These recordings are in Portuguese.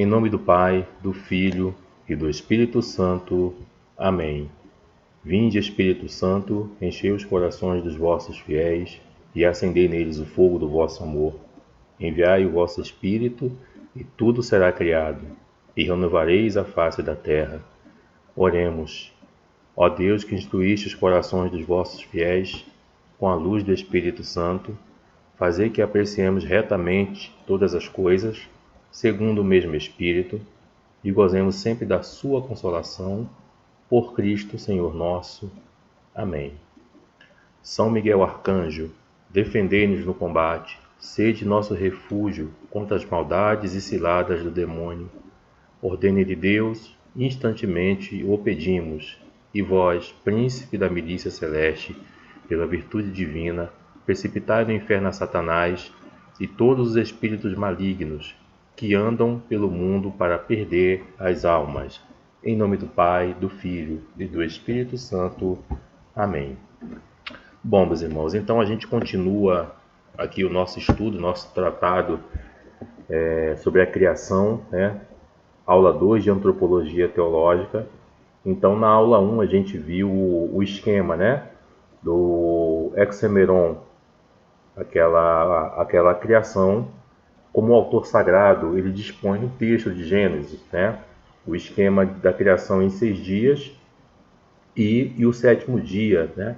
Em nome do Pai, do Filho e do Espírito Santo. Amém. Vinde, Espírito Santo, enchei os corações dos vossos fiéis e acendei neles o fogo do vosso amor. Enviai o vosso Espírito e tudo será criado, e renovareis a face da terra. Oremos. Ó Deus, que instruíste os corações dos vossos fiéis com a luz do Espírito Santo, fazei que apreciemos retamente todas as coisas, segundo o mesmo Espírito, e gozemos sempre da sua consolação, por Cristo Senhor nosso. Amém. São Miguel Arcanjo, defendei-nos no combate, sede nosso refúgio contra as maldades e ciladas do demônio. Ordene de Deus, instantemente o pedimos, e vós, príncipe da milícia celeste, pela virtude divina, precipitai no inferno a Satanás e todos os espíritos malignos que andam pelo mundo para perder as almas. Em nome do Pai, do Filho e do Espírito Santo. Amém. Bom, meus irmãos, então a gente continua aqui o nosso estudo, nosso tratado sobre a criação, aula 2 de Antropologia Teológica. Então, na aula 1, a gente viu o esquema, do Hexameron, aquela criação, como o autor sagrado, ele dispõe no texto de Gênesis, o esquema da criação em 6 dias e o 7º dia,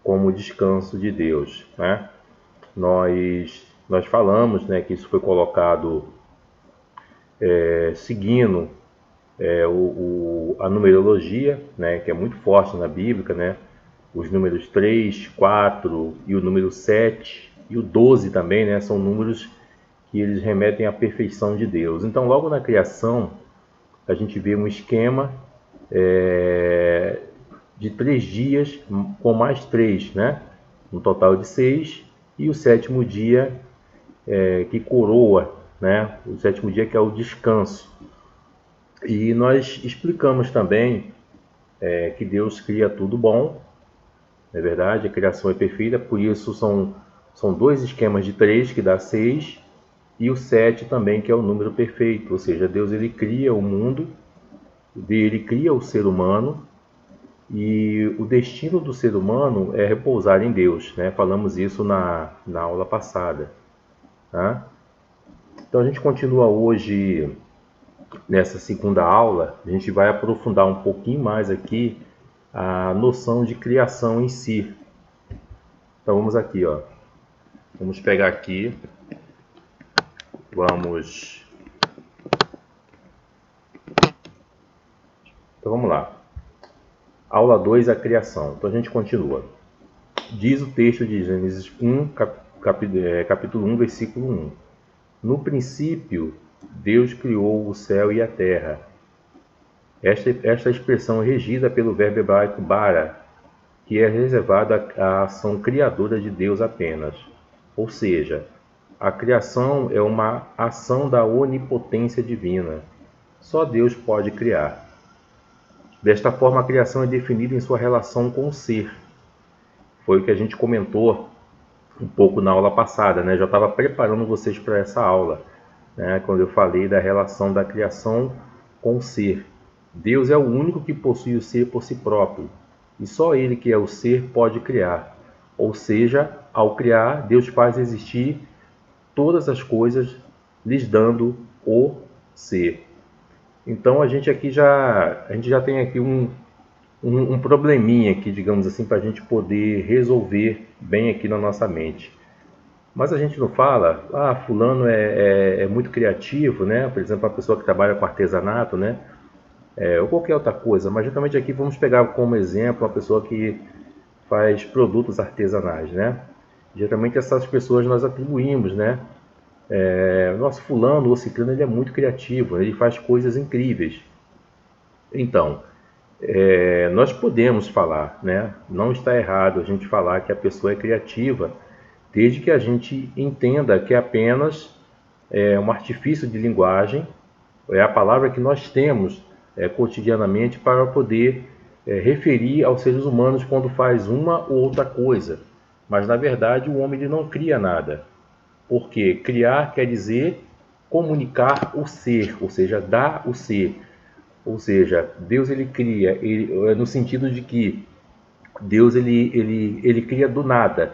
como descanso de Deus. Nós falamos que isso foi colocado seguindo a numerologia, que é muito forte na Bíblia, os números 3, 4 e o número 7 e o 12 também, são números que eles remetem à perfeição de Deus. Então, logo na criação, a gente vê um esquema de 3 dias com mais 3, um total de 6, e o 7º dia que coroa, o 7º dia que é o descanso. E nós explicamos também que Deus cria tudo bom, não é verdade? A criação é perfeita, por isso são 2 esquemas de 3, que dá 6, e o 7 também, que é o número perfeito. Ou seja, Deus ele cria o mundo, ele cria o ser humano, e o destino do ser humano é repousar em Deus. Falamos isso na aula passada. Então a gente continua hoje. Nessa segunda aula, a gente vai aprofundar um pouquinho mais aqui a noção de criação em si. Então vamos aqui, vamos pegar aqui, então vamos lá. Aula 2, a criação. Então a gente continua. Diz o texto de Gênesis 1, capítulo 1, versículo 1. No princípio, Deus criou o céu e a terra. Esta expressão é regida pelo verbo hebraico bara, que é reservada à ação criadora de Deus apenas. Ou seja, a criação é uma ação da onipotência divina. Só Deus pode criar. Desta forma, a criação é definida em sua relação com o ser. Foi o que a gente comentou um pouco na aula passada, Já estava preparando vocês para essa aula. Quando eu falei da relação da criação com o ser. Deus é o único que possui o ser por si próprio, e só Ele que é o ser pode criar. Ou seja, ao criar, Deus faz existir todas as coisas, lhes dando o ser. Então a gente já tem aqui um probleminha aqui, digamos assim, para a gente poder resolver bem aqui na nossa mente. Mas a gente não fala, fulano é muito criativo, Por exemplo, uma pessoa que trabalha com artesanato, ou qualquer outra coisa. Mas justamente aqui vamos pegar como exemplo uma pessoa que faz produtos artesanais, Geralmente essas pessoas nós atribuímos, nosso fulano ou ciclano, ele é muito criativo, ele faz coisas incríveis. Então, nós podemos falar, não está errado a gente falar que a pessoa é criativa, desde que a gente entenda que apenas é um artifício de linguagem, é a palavra que nós temos cotidianamente para poder referir aos seres humanos quando faz uma ou outra coisa. Mas, na verdade, o homem ele não cria nada. Porque criar quer dizer comunicar o ser, ou seja, dar o ser. Ou seja, Deus ele cria, no sentido de que Deus ele cria do nada.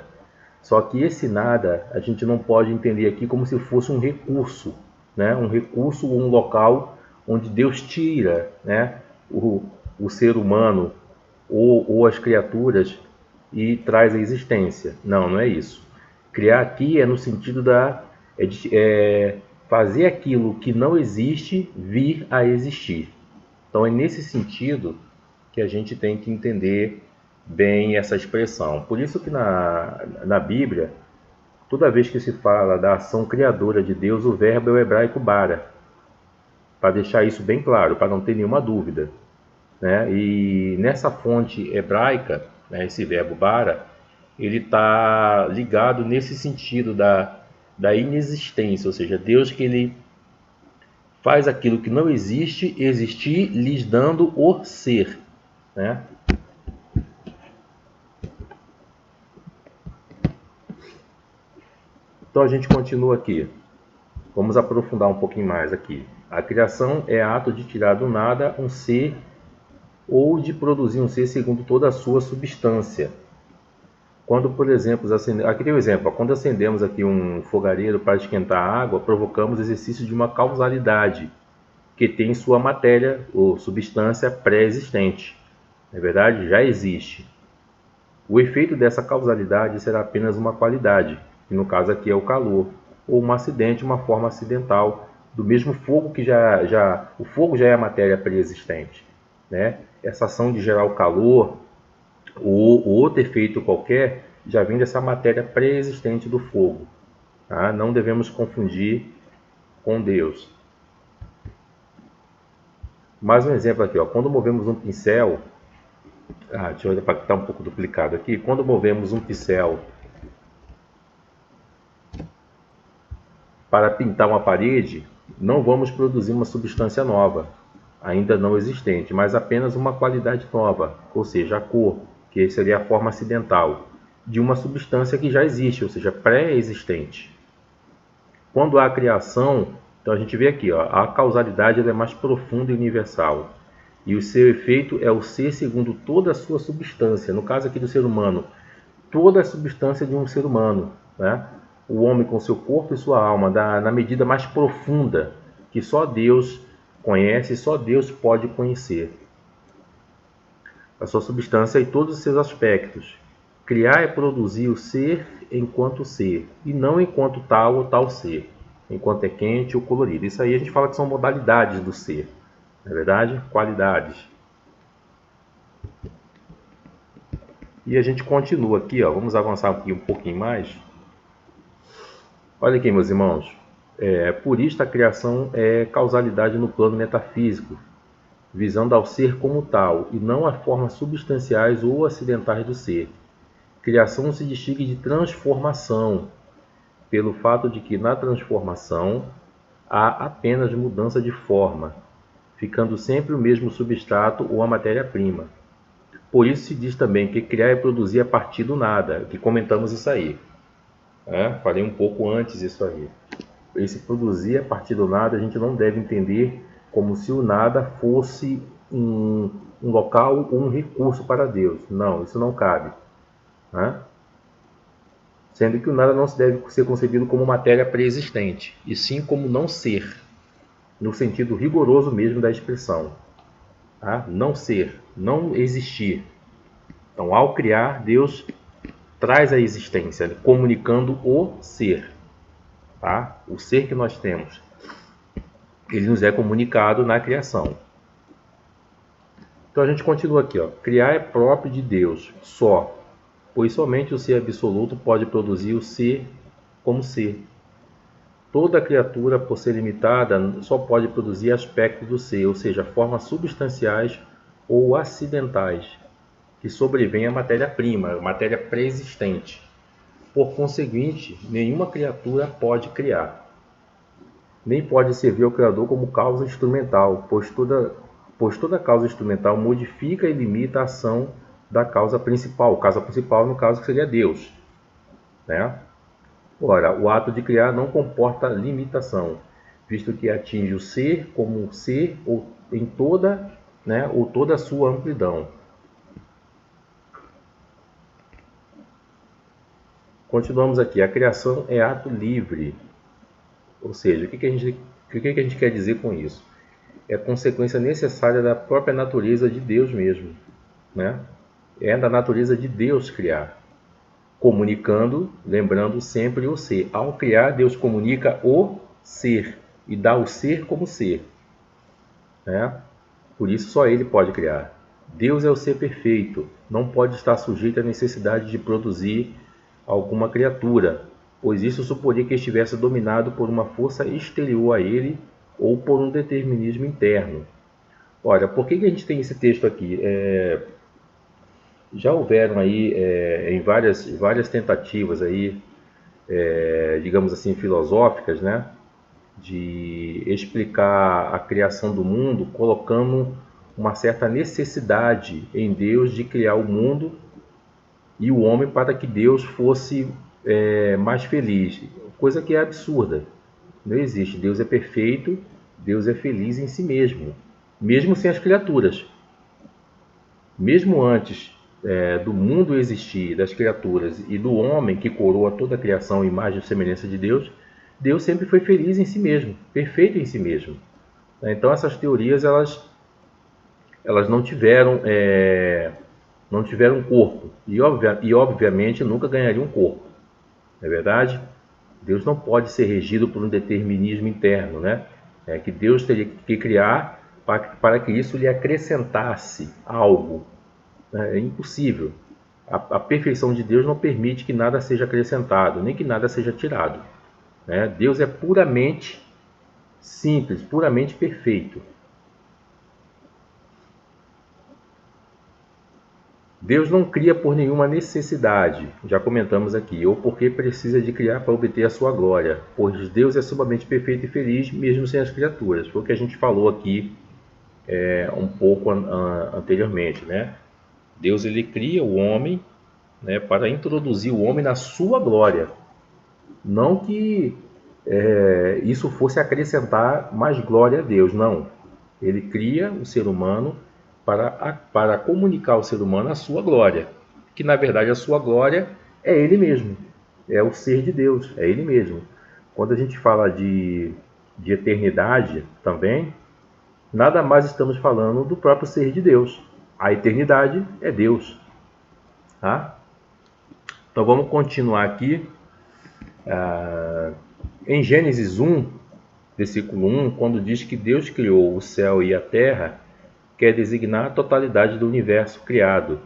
Só que esse nada a gente não pode entender aqui como se fosse um recurso, né? Um recurso ou um local onde Deus tira, né? o ser humano ou as criaturas e traz a existência. Não, não é isso. Criar aqui é no sentido é fazer aquilo que não existe vir a existir. Então é nesse sentido que a gente tem que entender bem essa expressão. Por isso que na Bíblia, toda vez que se fala da ação criadora de Deus, o verbo é o hebraico bara, para deixar isso bem claro, para não ter nenhuma dúvida, né? E nessa fonte hebraica, né, esse verbo bara, ele está ligado nesse sentido da inexistência, ou seja, Deus que ele faz aquilo que não existe existir, lhes dando o ser, né? Então a gente continua aqui. Vamos aprofundar um pouquinho mais aqui. A criação é ato de tirar do nada um ser ou de produzir um ser segundo toda a sua substância. Quando, por exemplo, aqui tem um exemplo, quando acendemos aqui um fogareiro para esquentar a água, provocamos exercício de uma causalidade que tem sua matéria ou substância pré-existente. Na verdade, já existe. O efeito dessa causalidade será apenas uma qualidade, que no caso aqui é o calor, ou um acidente, uma forma acidental do mesmo fogo que o fogo já é a matéria pré-existente, né? Essa ação de gerar o calor ou outro efeito qualquer já vem dessa matéria pré-existente do fogo, tá? Não devemos confundir com Deus. Mais um exemplo aqui, ó. Quando movemos um pincel, deixa eu olhar para que está um pouco duplicado aqui. Quando movemos um pincel para pintar uma parede, não vamos produzir uma substância nova, ainda não existente, mas apenas uma qualidade nova, ou seja, a cor, que seria a forma acidental, de uma substância que já existe, ou seja, pré-existente. Quando há criação, então a gente vê aqui, ó, a causalidade ela é mais profunda e universal. E o seu efeito é o ser segundo toda a sua substância. No caso aqui do ser humano, toda a substância de um ser humano, né? O homem com seu corpo e sua alma, na medida mais profunda, que só Deus conhece, só Deus pode conhecer. A sua substância e todos os seus aspectos. Criar é produzir o ser enquanto ser, e não enquanto tal ou tal ser, enquanto é quente ou colorido. Isso aí a gente fala que são modalidades do ser, não é verdade? Qualidades. E a gente continua aqui, ó, vamos avançar aqui um pouquinho mais. Olha aqui, meus irmãos, por isto a criação é causalidade no plano metafísico, visando ao ser como tal, e não a formas substanciais ou acidentais do ser. Criação se distingue de transformação, pelo fato de que na transformação há apenas mudança de forma, ficando sempre o mesmo substrato ou a matéria-prima. Por isso se diz também que criar é produzir a partir do nada, que comentamos isso aí. Falei um pouco antes isso aí. Esse produzir a partir do nada a gente não deve entender como se o nada fosse um local ou um recurso para Deus. Não, isso não cabe. Sendo que o nada não se deve ser concebido como matéria pré-existente, e sim como não ser, no sentido rigoroso mesmo da expressão. Não ser, não existir. Então, ao criar, Deus traz a existência, comunicando o ser. O ser que nós temos, ele nos é comunicado na criação. Então a gente continua aqui, ó. Criar é próprio de Deus, só, pois somente o ser absoluto pode produzir o ser como ser. Toda criatura, por ser limitada, só pode produzir aspectos do ser, ou seja, formas substanciais ou acidentais, que sobrevêm à matéria-prima, matéria pré-existente. Por conseguinte, nenhuma criatura pode criar. Nem pode servir ao Criador como causa instrumental, pois toda causa instrumental modifica e limita a ação da causa principal. Causa principal, no caso, que seria Deus, né? Ora, o ato de criar não comporta limitação. visto que atinge o ser como um ser ou em toda, né, ou toda a sua amplidão. Continuamos aqui. A criação é ato livre. Ou seja, o que a gente quer dizer com isso? É consequência necessária da própria natureza de Deus mesmo, né? É da natureza de Deus criar, comunicando, lembrando sempre o ser. Ao criar, Deus comunica o ser e dá o ser como ser, né? Por isso só Ele pode criar. Deus é o ser perfeito, não pode estar sujeito à necessidade de produzir alguma criatura, pois isso suporia que estivesse dominado por uma força exterior a ele ou por um determinismo interno. Olha, por que a gente tem esse texto aqui? Já houveram aí em várias tentativas aí, digamos assim, filosóficas, né, de explicar a criação do mundo, colocando uma certa necessidade em Deus de criar o mundo e o homem para que Deus fosse mais feliz, coisa que é absurda. Não existe. Deus é perfeito, Deus é feliz em si mesmo, mesmo sem as criaturas. Mesmo antes do mundo existir, das criaturas e do homem que coroa toda a criação, imagem e semelhança de Deus, Deus sempre foi feliz em si mesmo, perfeito em si mesmo. Então essas teorias elas não tiveram corpo e obviamente nunca ganhariam um corpo. Não é verdade? Deus não pode ser regido por um determinismo interno, né? Que Deus teria que criar para que isso lhe acrescentasse algo. É impossível. A perfeição de Deus não permite que nada seja acrescentado, nem que nada seja tirado. Né? Deus é puramente simples, puramente perfeito. Deus não cria por nenhuma necessidade, já comentamos aqui, ou porque precisa de criar para obter a sua glória, pois Deus é sumamente perfeito e feliz, mesmo sem as criaturas. Foi o que a gente falou aqui um pouco anteriormente, né? Deus ele cria o homem, né, para introduzir o homem na sua glória. Não que isso fosse acrescentar mais glória a Deus, não. Ele cria o ser humano para comunicar ao ser humano a sua glória, que na verdade a sua glória é Ele mesmo, é o ser de Deus, é Ele mesmo. Quando a gente fala de eternidade também, nada mais estamos falando do próprio ser de Deus. A eternidade é Deus. Tá? Então vamos continuar aqui. Em Gênesis 1, versículo 1, quando diz que Deus criou o céu e a terra, quer designar a totalidade do universo criado.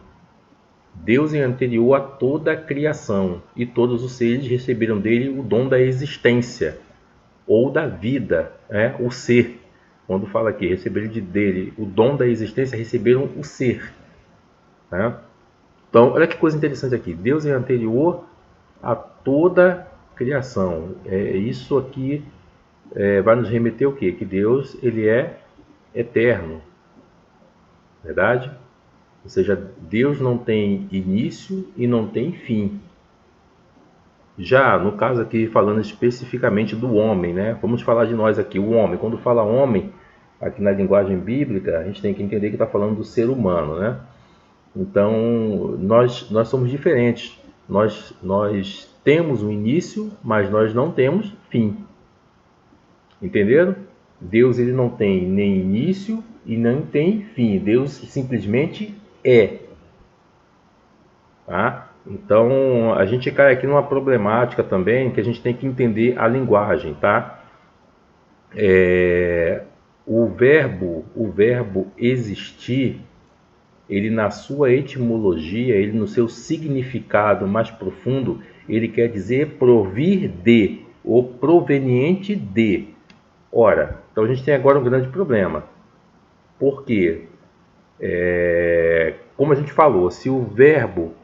Deus é anterior a toda a criação, e todos os seres receberam dele o dom da existência, ou da vida, o ser. Quando fala aqui, receberam dele o dom da existência, receberam o ser. Né? Então, olha que coisa interessante aqui. Deus é anterior a toda a criação. Isso aqui vai nos remeter ao quê? Que Deus ele é eterno. Verdade? Ou seja, Deus não tem início e não tem fim. Já no caso aqui, falando especificamente do homem, né? Vamos falar de nós aqui, o homem. Quando fala homem, aqui na linguagem bíblica, a gente tem que entender que está falando do ser humano, né? Então, nós somos diferentes. Nós temos um início, mas nós não temos fim. Entenderam? Deus ele não tem nem início e não tem fim. Deus simplesmente é. Tá? Então, a gente cai aqui numa problemática também que a gente tem que entender a linguagem. Tá? O verbo existir, ele na sua etimologia, ele no seu significado mais profundo, ele quer dizer provir de, ou proveniente de. Ora, então a gente tem agora um grande problema. Por quê? Como a gente falou, se o verbo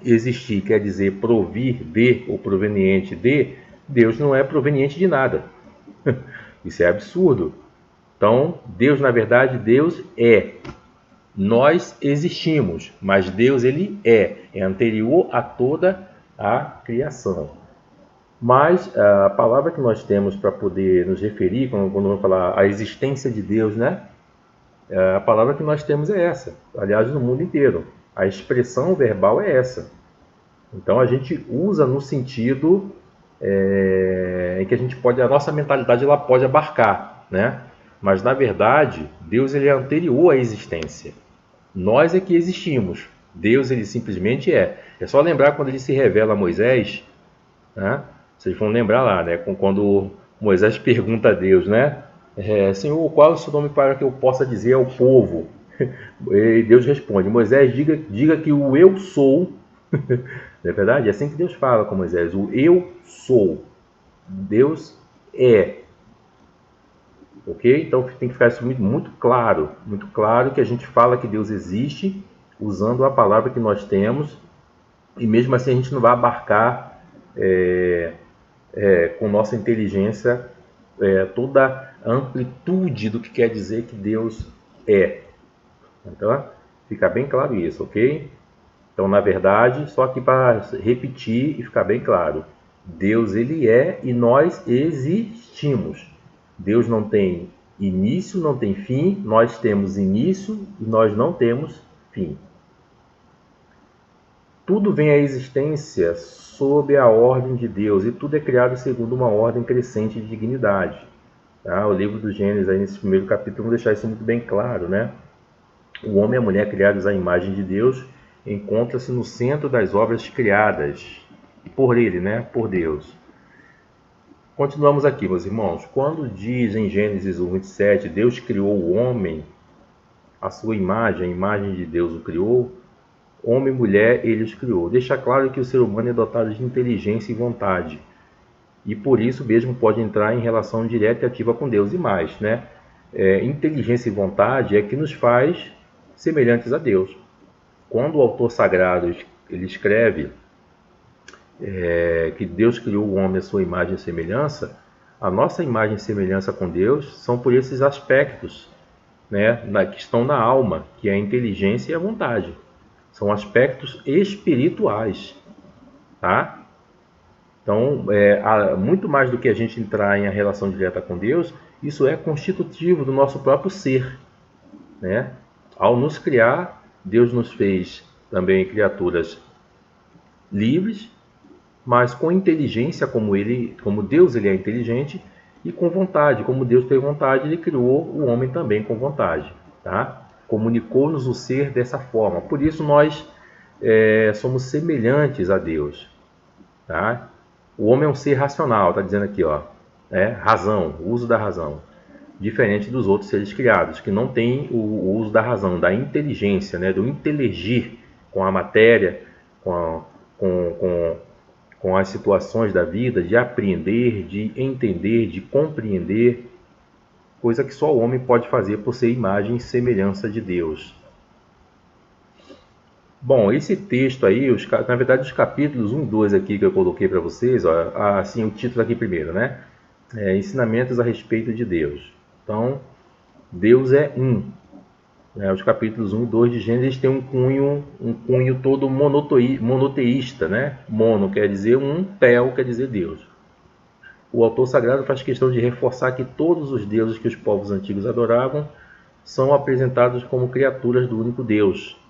existir quer dizer provir de ou proveniente de, Deus não é proveniente de nada. Isso é absurdo. Então, Deus, na verdade, Deus é. Nós existimos, mas Deus ele é anterior a toda a criação. Mas a palavra que nós temos para poder nos referir, quando vamos falar a existência de Deus, né? A palavra que nós temos é essa. Aliás, no mundo inteiro. A expressão verbal é essa. Então a gente usa no sentido em que a gente pode, a nossa mentalidade ela pode abarcar, né? Mas na verdade, Deus ele é anterior à existência. Nós é que existimos. Deus ele simplesmente é. É só lembrar quando ele se revela a Moisés, né? Vocês vão lembrar lá, né? Quando Moisés pergunta a Deus, né? Senhor, qual é o seu nome para que eu possa dizer ao povo? E Deus responde, Moisés, diga que o eu sou. Não é verdade? É assim que Deus fala com Moisés, o eu sou. Deus é. Ok? Então tem que ficar isso muito claro que a gente fala que Deus existe usando a palavra que nós temos e mesmo assim a gente não vai abarcar com nossa inteligência toda a amplitude do que quer dizer que Deus é. Então fica bem claro isso, ok? Então na verdade, só aqui para repetir e ficar bem claro, Deus ele é e nós existimos. Deus não tem início, não tem fim, nós temos início e nós não temos fim. Tudo vem à existência sob a ordem de Deus e tudo é criado segundo uma ordem crescente de dignidade. Tá? O livro do Gênesis, aí nesse primeiro capítulo, vamos deixar isso muito bem claro, né? O homem e a mulher criados à imagem de Deus encontra-se no centro das obras criadas por ele, né? Por Deus. Continuamos aqui, meus irmãos. Quando diz em Gênesis 1:27, Deus criou o homem, a sua imagem, a imagem de Deus o criou, homem e mulher ele os criou. Deixa claro que o ser humano é dotado de inteligência e vontade. E por isso mesmo pode entrar em relação direta e ativa com Deus. E mais, né? Inteligência e vontade é que nos faz semelhantes a Deus. Quando o autor sagrado ele escreve que Deus criou o homem à sua imagem e semelhança, a nossa imagem e semelhança com Deus são por esses aspectos, né, que estão na alma, que é a inteligência e a vontade. São aspectos espirituais, tá? Então, muito mais do que a gente entrar em relação direta com Deus, isso é constitutivo do nosso próprio ser, né? Ao nos criar, Deus nos fez também criaturas livres, mas com inteligência, como Deus ele é inteligente, e com vontade, como Deus tem vontade, ele criou o homem também com vontade, tá? Comunicou-nos o ser dessa forma. Por isso nós somos semelhantes a Deus, tá? O homem é um ser racional, está dizendo aqui, ó, razão, o uso da razão, diferente dos outros seres criados, que não têm o uso da razão, da inteligência, né, do inteligir com a matéria, com as situações da vida, de apreender, de entender, de compreender, coisa que só o homem pode fazer por ser imagem e semelhança de Deus. Bom, esse texto aí, na verdade os capítulos 1 e 2 aqui que eu coloquei para vocês, ó, assim, o título aqui primeiro, né? Ensinamentos a respeito de Deus. Então, Deus é um. Os capítulos 1 e 2 de Gênesis têm um cunho todo monoteísta, né? Mono quer dizer um, tel quer dizer Deus. O autor sagrado faz questão de reforçar que todos os deuses que os povos antigos adoravam são apresentados como criaturas do único Deus.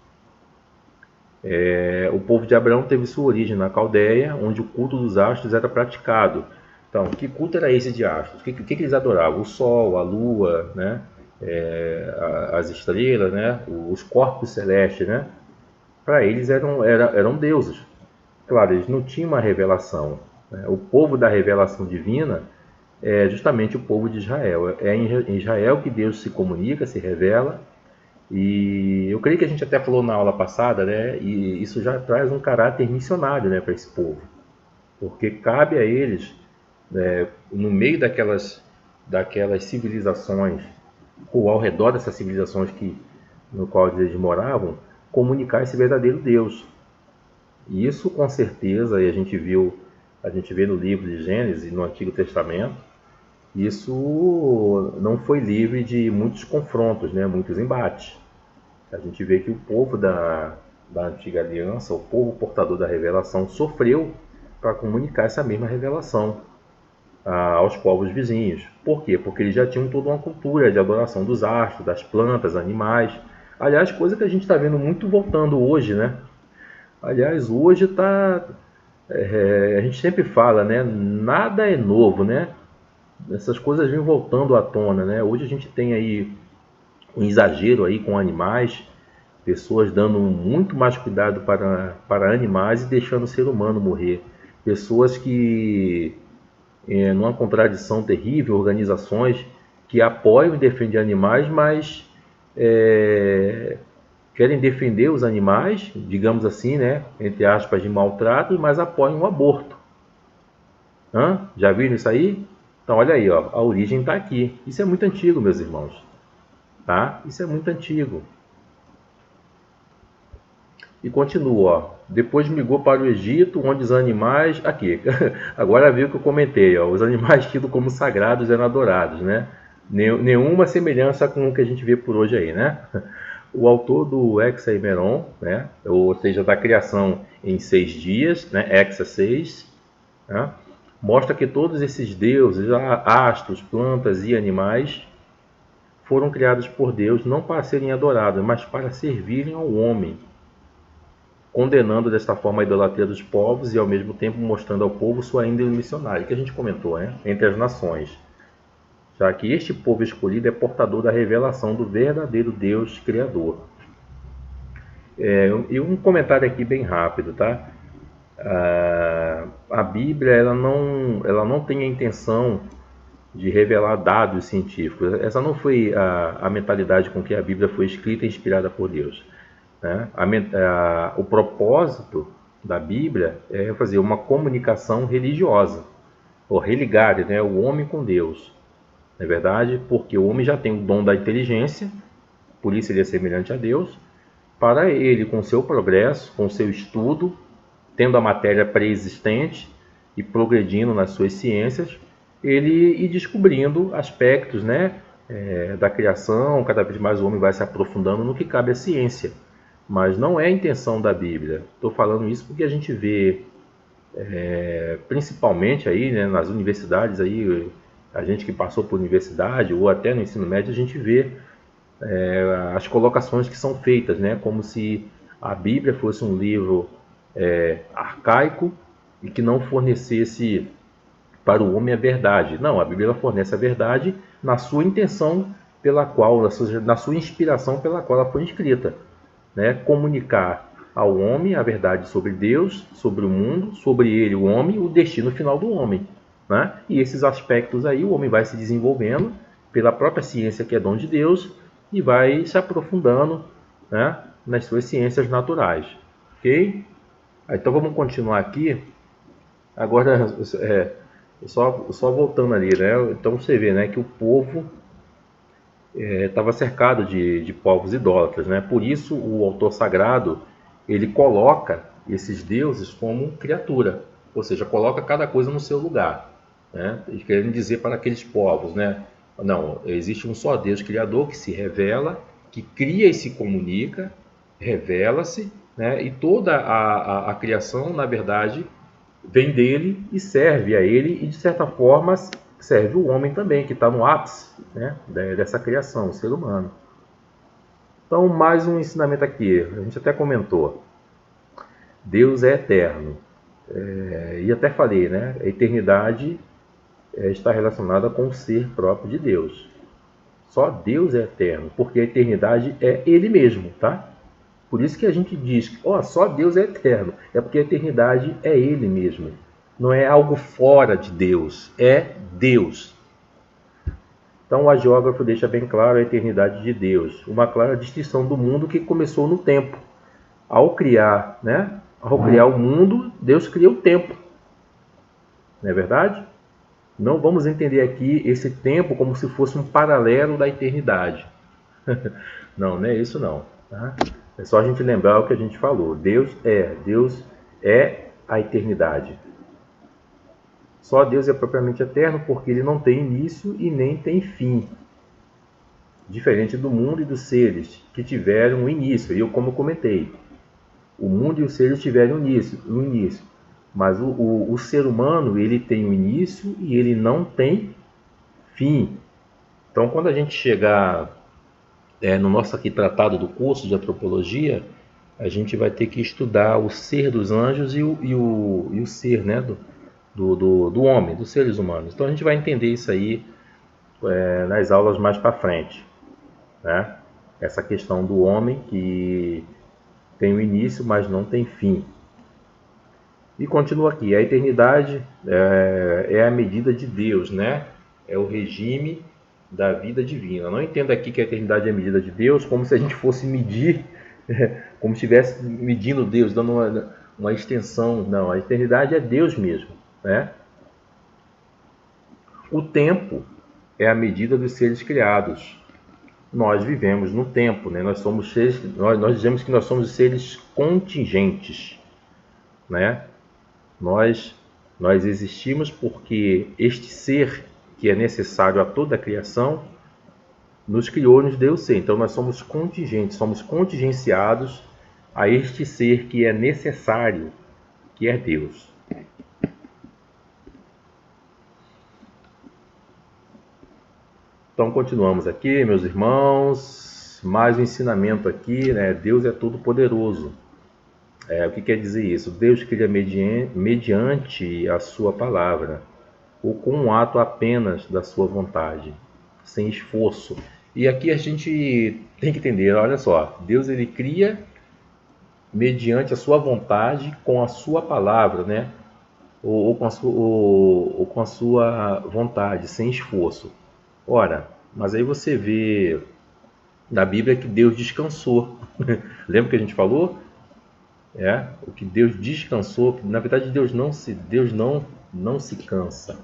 O povo de Abraão teve sua origem na Caldeia, onde o culto dos astros era praticado. Então, que culto era esse de astros? O que eles adoravam? O sol, a lua, né? As estrelas, né? Os corpos celestes, né? Para eles eram deuses. Claro, eles não tinham uma revelação, né? O povo da revelação divina é justamente o povo de Israel. É em Israel que Deus se comunica, se revela. E eu creio que a gente até falou na aula passada, né? E isso já traz um caráter missionário, né, para esse povo. Porque cabe a eles, no meio daquelas civilizações, ou ao redor dessas civilizações no qual eles moravam, comunicar esse verdadeiro Deus. E isso com certeza, e a gente vê no livro de Gênesis, no Antigo Testamento, isso não foi livre de muitos confrontos, né, muitos embates. A gente vê que o povo da Antiga Aliança, o povo portador da revelação, sofreu para comunicar essa mesma revelação aos povos vizinhos. Por quê? Porque eles já tinham toda uma cultura de adoração dos astros, das plantas, animais. Aliás, coisa que a gente está vendo muito voltando hoje, né? Aliás, hoje está... a gente sempre fala, né? Nada é novo, né? Essas coisas vêm voltando à tona, né? Hoje a gente tem aí um exagero aí com animais, pessoas dando muito mais cuidado para animais e deixando o ser humano morrer. Pessoas que, numa contradição terrível, organizações que apoiam e defendem animais, mas querem defender os animais, digamos assim, né, entre aspas, de maltrato, mas apoiam o aborto. Já viram isso aí? Então olha aí, ó, a origem está aqui. Isso é muito antigo, meus irmãos. Tá? Isso é muito antigo. E continua, ó. Depois migrou para o Egito, onde os animais... Aqui, agora viu que eu comentei, ó. Os animais tidos como sagrados eram adorados, né? Nenhuma semelhança com o que a gente vê por hoje aí, né? O autor do Hexaemeron, né? Ou seja, da criação em 6 dias, né? Hexa 6, né? Mostra que todos esses deuses, astros, plantas e animais, foram criados por Deus não para serem adorados, mas para servirem ao homem, condenando desta forma a idolatria dos povos e ao mesmo tempo mostrando ao povo sua índole missionária, que a gente comentou, né? Entre as nações, já que este povo escolhido é portador da revelação do verdadeiro Deus Criador. E um comentário aqui bem rápido, tá? A Bíblia ela não tem a intenção de revelar dados científicos. Essa não foi a mentalidade com que a Bíblia foi escrita e inspirada por Deus, né? O propósito da Bíblia é fazer uma comunicação religiosa, ou religar, né, o homem com Deus. Não é verdade? Porque o homem já tem o dom da inteligência, por isso ele é semelhante a Deus. Para ele, com seu progresso, com seu estudo, tendo a matéria pré-existente e progredindo nas suas ciências, ele ir descobrindo aspectos, né, da criação. Cada vez mais o homem vai se aprofundando no que cabe à ciência. Mas não é a intenção da Bíblia. Estou falando isso porque a gente vê, principalmente aí, né, nas universidades, aí, a gente que passou por universidade ou até no ensino médio, a gente vê as colocações que são feitas, né, como se a Bíblia fosse um livro arcaico e que não fornecesse para o homem a verdade. Não, a Bíblia fornece a verdade na sua intenção pela qual, na sua inspiração pela qual ela foi escrita, né? Comunicar ao homem a verdade sobre Deus, sobre o mundo, sobre ele, o homem, o destino final do homem, né? E esses aspectos aí o homem vai se desenvolvendo pela própria ciência que é dom de Deus e vai se aprofundando, né, nas suas ciências naturais. Ok? Então vamos continuar aqui. Agora, só voltando ali, né? Então você vê, né, que o povo estava cercado de povos idólatras, né? Por isso o autor sagrado ele coloca esses deuses como criatura, ou seja, coloca cada coisa no seu lugar, né? E querendo dizer para aqueles povos, né? Não, existe um só Deus criador que se revela, que cria e se comunica, revela-se, né? E toda a criação, na verdade, vem dele e serve a ele, e de certa forma serve o homem também, que está no ápice, né, dessa criação, o ser humano. Então, mais um ensinamento aqui, a gente até comentou. Deus é eterno. E até falei, né, a eternidade está relacionada com o ser próprio de Deus. Só Deus é eterno, porque a eternidade é Ele mesmo, tá? Por isso que a gente diz que só Deus é eterno. É porque a eternidade é Ele mesmo. Não é algo fora de Deus, é Deus. Então o agiógrafo deixa bem claro a eternidade de Deus. Uma clara distinção do mundo que começou no tempo. Ao criar, né? Ao criar o mundo, Deus cria o tempo. Não é verdade? Não vamos entender aqui esse tempo como se fosse um paralelo da eternidade. Não é isso não. Tá? É só a gente lembrar o que a gente falou. Deus é a eternidade. Só Deus é propriamente eterno porque ele não tem início e nem tem fim. Diferente do mundo e dos seres que tiveram um início. Como eu comentei, o mundo e os seres tiveram um início. Mas o ser humano, ele tem um início e ele não tem fim. Então, quando a gente chegar no nosso aqui tratado do curso de antropologia, a gente vai ter que estudar o ser dos anjos e o ser, né, do homem, dos seres humanos. Então a gente vai entender isso aí nas aulas mais para frente, né? Essa questão do homem que tem um início, mas não tem fim. E continua aqui, a eternidade é a medida de Deus, né? É o regime da vida divina. Não entenda aqui que a eternidade é a medida de Deus como se a gente fosse medir, como se estivesse medindo Deus, dando uma extensão. Não, a eternidade é Deus mesmo, né? O tempo é a medida dos seres criados. Nós vivemos no tempo, né? Nós somos seres, nós dizemos que nós somos seres contingentes, né? Nós existimos porque este ser que é necessário a toda a criação nos criou, nos deu ser. Então nós somos contingentes, somos contingenciados a este ser que é necessário, que é Deus. Então continuamos aqui, meus irmãos, mais um ensinamento aqui, né? Deus é todo poderoso. O que quer dizer isso? Deus cria mediante a sua palavra, ou com um ato apenas da sua vontade, sem esforço. E aqui a gente tem que entender, olha só, Deus ele cria mediante a sua vontade, com a sua palavra, né? Ou com a sua vontade, sem esforço. Ora, mas aí você vê na Bíblia que Deus descansou. Lembra que a gente falou? O que Deus descansou, que na verdade Deus não se cansa,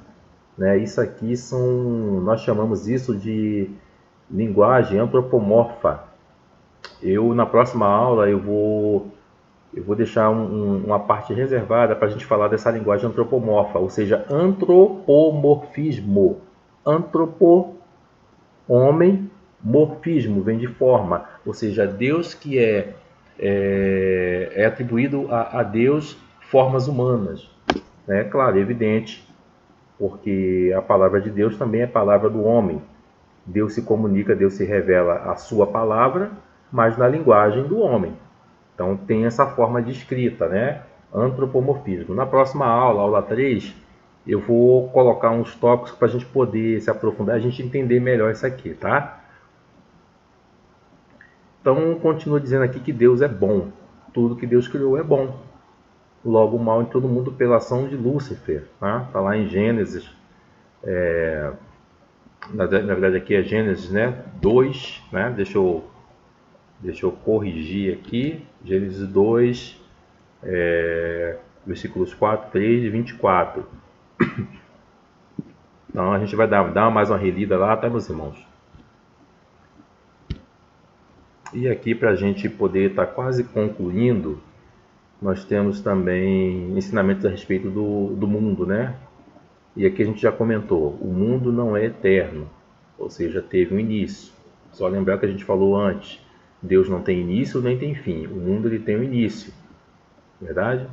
né? Isso aqui nós chamamos isso de linguagem antropomorfa. Na próxima aula eu vou deixar uma parte reservada para a gente falar dessa linguagem antropomorfa, ou seja, antropomorfismo. Homem, morfismo vem de forma, ou seja, Deus que é atribuído a Deus formas humanas, né? Claro, evidente, porque a palavra de Deus também é a palavra do homem. Deus se comunica, Deus se revela a sua palavra, mas na linguagem do homem. Então tem essa forma de escrita, né? Antropomorfismo. Na próxima aula, aula 3, eu vou colocar uns tópicos para a gente poder se aprofundar, a gente entender melhor isso aqui, tá? Então, continua dizendo aqui que Deus é bom. Tudo que Deus criou é bom. Logo, o mal em todo mundo pela ação de Lúcifer. Tá? Tá lá em Gênesis. Na verdade, aqui é Gênesis, né? 2. Né? Deixa eu corrigir aqui. Gênesis 2, versículos 4, 3 e 24. Então, a gente vai dar mais uma relida lá, tá, meus irmãos? E aqui, para a gente poder estar quase concluindo, nós temos também ensinamentos a respeito do mundo, né? E aqui a gente já comentou, o mundo não é eterno, ou seja, teve um início. Só lembrar que a gente falou antes, Deus não tem início nem tem fim, o mundo ele tem um início, verdade?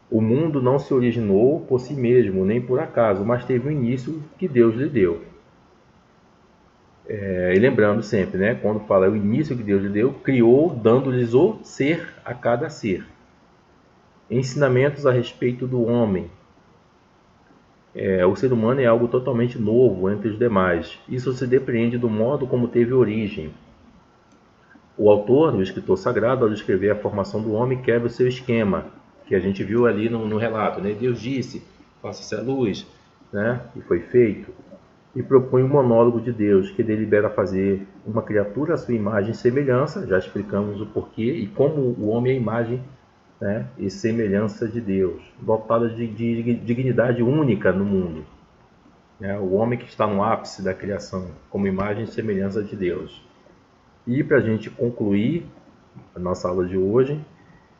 O mundo não se originou por si mesmo, nem por acaso, mas teve um início que Deus lhe deu. E lembrando sempre, né, quando fala o início que Deus lhe deu, criou, dando-lhes o ser a cada ser. Ensinamentos a respeito do homem. O ser humano é algo totalmente novo entre os demais. Isso se depreende do modo como teve origem. O autor, o escritor sagrado, ao descrever a formação do homem, quebra o seu esquema, que a gente viu ali no relato, né? Deus disse, faça-se a luz, né? E foi feito. E propõe um monólogo de Deus, que delibera fazer uma criatura à sua imagem e semelhança, já explicamos o porquê, e como o homem é a imagem, né, e semelhança de Deus, dotado de dignidade única no mundo. O homem que está no ápice da criação, como imagem e semelhança de Deus. E para a gente concluir a nossa aula de hoje,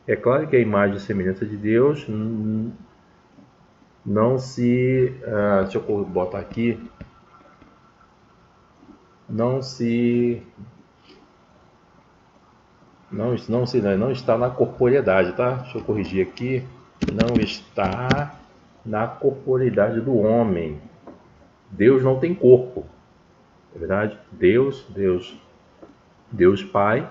é claro que a imagem e semelhança de Deus não se... deixa eu botar aqui... Não está na corporeidade, tá? Deixa eu corrigir aqui. não está na corporeidade do homem. Deus não tem corpo, é verdade? Deus Pai,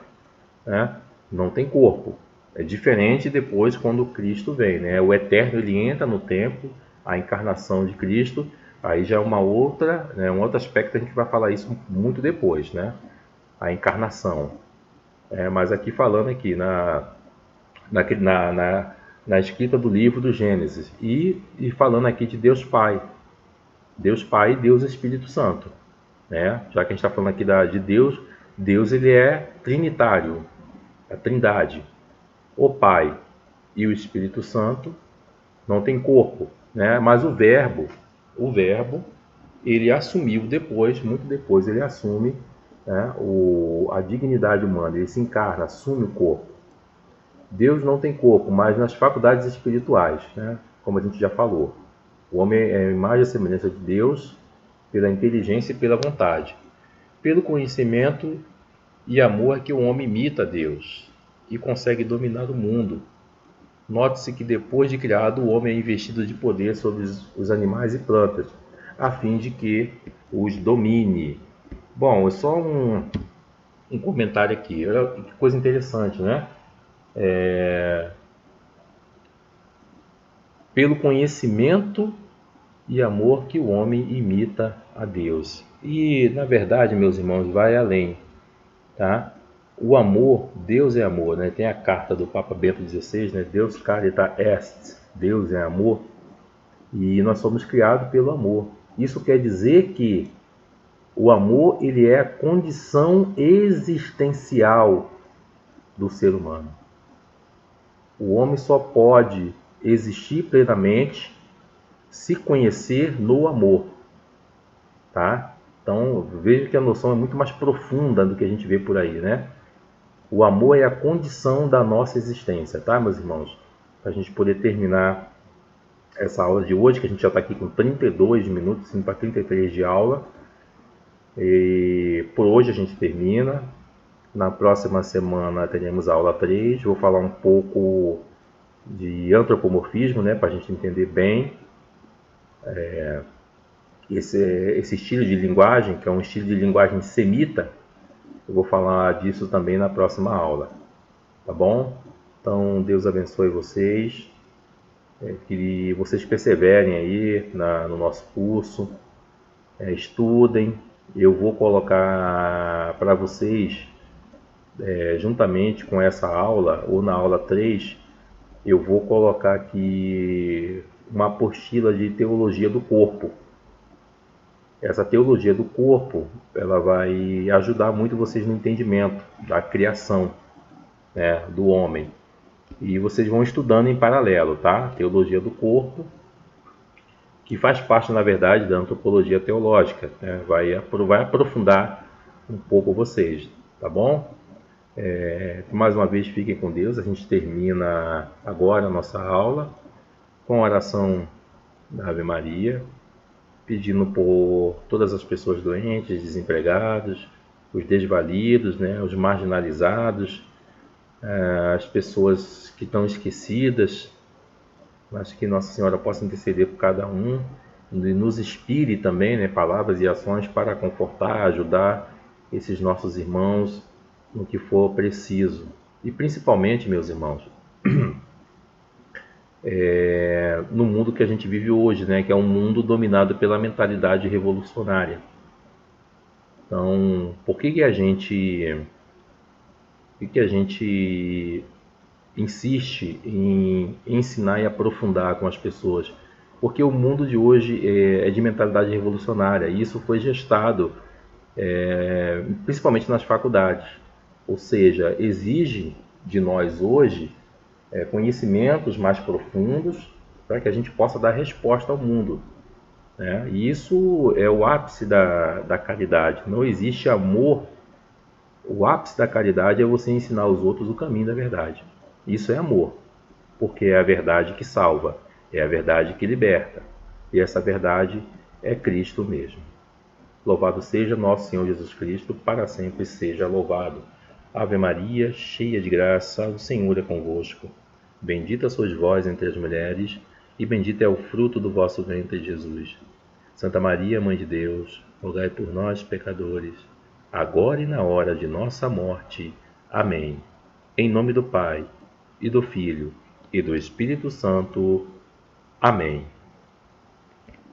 né, não tem corpo. É diferente depois quando Cristo vem, né? O Eterno ele entra no tempo, a encarnação de Cristo, aí já é uma outra, né, um outro aspecto, a gente vai falar isso muito depois, né? A encarnação. Mas aqui falando aqui na escrita do livro do Gênesis e falando aqui de Deus Pai e Deus Espírito Santo, né? Já que a gente está falando aqui de Deus, Deus ele é trinitário, a Trindade. O Pai e o Espírito Santo não tem corpo, né? Mas o Verbo, ele assumiu depois, muito depois, ele assume, né, a dignidade humana, ele se encarna, assume o corpo. Deus não tem corpo, mas nas faculdades espirituais, né? Como a gente já falou. O homem é a imagem e semelhança de Deus pela inteligência e pela vontade. Pelo conhecimento e amor é que o homem imita Deus e consegue dominar o mundo. Note-se que depois de criado, o homem é investido de poder sobre os animais e plantas, a fim de que os domine. Bom, é só um comentário aqui. Olha que coisa interessante, né? Pelo conhecimento e amor que o homem imita a Deus. E, na verdade, meus irmãos, vai além, tá? O amor, Deus é amor, né? Tem a carta do Papa Bento XVI, né? Deus carita est, Deus é amor, e nós somos criados pelo amor. Isso quer dizer que o amor, ele é a condição existencial do ser humano. O homem só pode existir plenamente se conhecer no amor, tá? Então, veja que a noção é muito mais profunda do que a gente vê por aí, né? O amor é a condição da nossa existência, tá, meus irmãos? Para a gente poder terminar essa aula de hoje, que a gente já está aqui com 32 minutos, indo para 33 de aula. E por hoje a gente termina. Na próxima semana teremos a aula 3. Vou falar um pouco de antropomorfismo, né, para a gente entender bem esse estilo de linguagem, que é um estilo de linguagem semita. Eu vou falar disso também na próxima aula, tá bom? Então, Deus abençoe vocês, que vocês perseverem aí no nosso curso, estudem. Eu vou colocar para vocês, juntamente com essa aula, ou na aula 3, eu vou colocar aqui uma apostila de teologia do corpo. Essa teologia do corpo, ela vai ajudar muito vocês no entendimento da criação, né, do homem. E vocês vão estudando em paralelo, tá? Teologia do corpo, que faz parte, na verdade, da antropologia teológica, né? Vai aprofundar um pouco vocês, tá bom? Mais uma vez, fiquem com Deus. A gente termina agora a nossa aula com a oração da Ave Maria, pedindo por todas as pessoas doentes, desempregados, os desvalidos, né, os marginalizados, as pessoas que estão esquecidas, mas que Nossa Senhora possa interceder por cada um e nos inspire também, né, palavras e ações para confortar, ajudar esses nossos irmãos no que for preciso. E principalmente, meus irmãos, no mundo que a gente vive hoje, né, que é um mundo dominado pela mentalidade revolucionária. Então, por que a gente insiste em ensinar e aprofundar com as pessoas? Porque o mundo de hoje é de mentalidade revolucionária, e isso foi gestado principalmente nas faculdades. Ou seja, exige de nós hoje conhecimentos mais profundos para que a gente possa dar resposta ao mundo, né? E isso é o ápice da caridade. Não existe amor. O ápice da caridade é você ensinar aos outros o caminho da verdade. Isso é amor, porque é a verdade que salva, é a verdade que liberta. E essa verdade é Cristo mesmo. Louvado seja nosso Senhor Jesus Cristo, para sempre seja louvado. Ave Maria, cheia de graça, o Senhor é convosco. Bendita sois vós entre as mulheres, e bendito é o fruto do vosso ventre, Jesus. Santa Maria, Mãe de Deus, rogai por nós, pecadores, agora e na hora de nossa morte. Amém. Em nome do Pai, e do Filho, e do Espírito Santo. Amém.